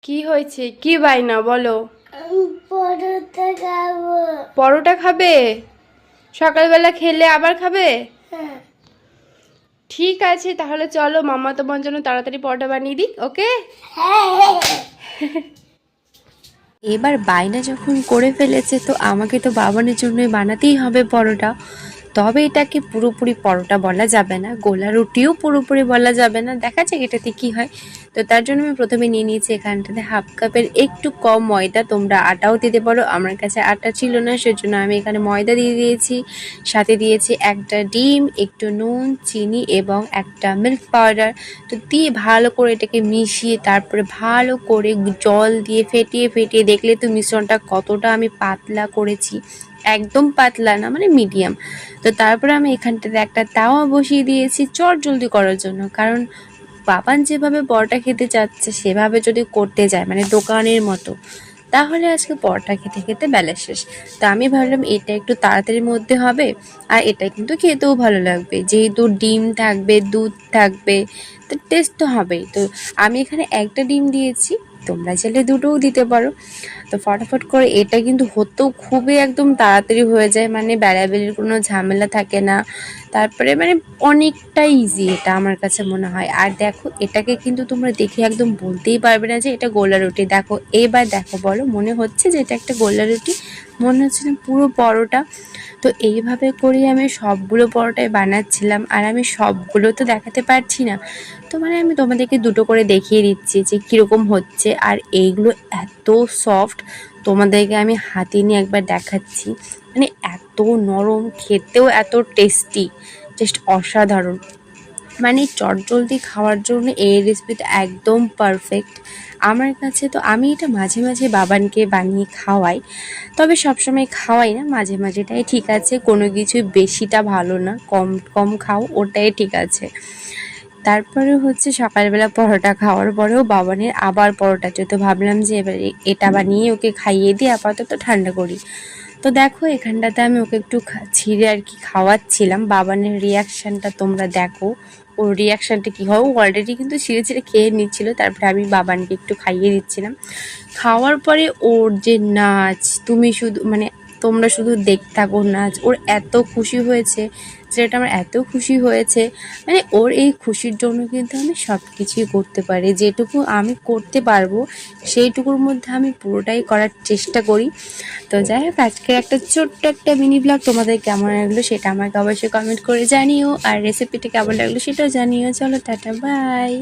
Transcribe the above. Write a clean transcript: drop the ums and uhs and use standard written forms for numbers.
কি হয়েছে? কি বায়না বলো? পরোটা খাবো। পরোটা খাবে? সকালবেলা খেলে আবার খাবে? হ্যাঁ। ঠিক আছে, তাহলে চলো মামা তোমার জন্য তাড়াতাড়ি পরোটা বানিয়ে দিই। ওকে? এবার বায়না যখন করে ফেলেছে তো আমাকে তো বাবানের জন্যই বানাতেই হবে পরোটা। তবে এটাকে পুরোপুরি পরোটা বলা যাবে না, গোলা রুটিও পুরোপুরি বলা যাবে না, দেখা যাক এটাতে কি হয়। তো তার জন্য আমি প্রথমে নিয়ে নিয়েছি এখানটাতে হাফ কাপের একটু কম ময়দা, তোমরা আটাও দিতে পারো, আমার কাছে আটা ছিল না সেজন্য আমি এখানে ময়দা দিয়ে দিয়েছি। সাথে দিয়েছি একটা ডিম, একটু নুন, চিনি এবং একটা মিল্ক পাউডার। তো দিয়ে ভালো করে এটাকে মিশিয়ে তারপরে ভালো করে জল দিয়ে ফেটিয়ে ফেটিয়ে দেখলে তো মিশ্রণটা কতটা আমি পাতলা করেছি, একদম পাতলা না, মানে মিডিয়াম। তো তারপরে আমি এখানটাতে একটা তাওয়া বসিয়ে দিয়েছি চটজলদি করার জন্য, কারণ বাবান যেভাবে পরোটা খেতে চাচ্ছে সেভাবে যদি করতে যায় মানে দোকানের মতো, তাহলে আজকে পরোটা খেতে খেতে বেলা শেষ। তো আমি ভাবলাম এটা একটু তাড়াতাড়ির মধ্যে হবে আর এটা কিন্তু খেতেও ভালো লাগবে, যেহেতু ডিম থাকবে, দুধ থাকবে, তো টেস্ট তো হবেই। তো আমি এখানে একটা ডিম দিয়েছি, তোমরা চাইলে দুটোও দিতে পারো। তো ফটাফট করে এটা কিন্তু হতেও খুবই একদম তাড়াতাড়ি হয়ে যায়, মানে বেলাবেলির কোনো ঝামেলা থাকে না। তারপরে মানে অনেকটা ইজি এটা আমার কাছে মনে হয়। আর দেখো এটাকে কিন্তু তোমরা দেখে একদম বলতেই পারবে না যে এটা গোলা রুটি। দেখো এবার দেখো, বলো মনে হচ্ছে যে এটা একটা গোলা রুটি? মনে হচ্ছে না পুরো পরোটা? তো এইভাবে করেই আমি সবগুলো পরোটাই বানাচ্ছিলাম, আর আমি সবগুলো তো দেখাতে পারছি না, তো মানে আমি তোমাদেরকে দুটো করে দেখিয়ে দিচ্ছি যে কীরকম হচ্ছে। আর এইগুলো এত সফট, তোমাদেরকে আমি হাতে নিয়ে একবার দেখাচ্ছি, মানে এত নরম, খেতেও এত টেস্টি, জাস্ট অসাধারণ। মানে চটজলদি খাওয়ার জন্য এই রেসিপিটা একদম পারফেক্ট আমার কাছে। তো আমি এটা মাঝে মাঝে বাবানকে বানিয়ে খাওয়াই, তবে সবসময় খাওয়াই না, মাঝে মাঝেটাই ঠিক আছে। কোনো কিছুই বেশিটা ভালো না, কম কম খাও ওটাই ঠিক আছে। তারপরে হচ্ছে সকালবেলা পরোটা খাওয়ার পরেও বাবানের আবার পরোটা চেয়ে, তো ভাবলাম যে এবারে এটা বানিয়ে ওকে খাইয়ে দিয়ে আপাতত ঠান্ডা করি। তো দেখো এখানটাতে আমি ওকে একটু ছিঁড়ে আর কি খাওয়াচ্ছিলাম, বাবানের রিয়াকশানটা তোমরা দেখো, ওর রিয়াকশানটা কী হয়। ও অলরেডি কিন্তু ছিঁড়ে ছিঁড়ে খেয়ে নিচ্ছিলো, তারপরে আমি বাবানকে একটু খাইয়ে দিচ্ছিলাম। খাওয়ার পরে ওর যে নাচ, তুমি শুধু মানে তোমরা শুধু দেখতে থাকো নাচ, ওর এত খুশি হয়েছে, যেটা আমার এত খুশি হয়েছে, মানে ওর এই খুশির জন্য কিন্তু আমি সব কিছুই করতে পারি, যেটুকু আমি করতে পারবো সেইটুকুর মধ্যে আমি পুরোটাই করার চেষ্টা করি। তো যাই হোক, আজকের একটা ছোট্ট একটা মিনি ব্লগ তোমাদের কেমন লাগলো সেটা আমাকে অবশ্যই কমেন্ট করে জানিও, আর রেসিপিটা কেমন লাগলো সেটাও জানিও। চলো টাটা, বাই।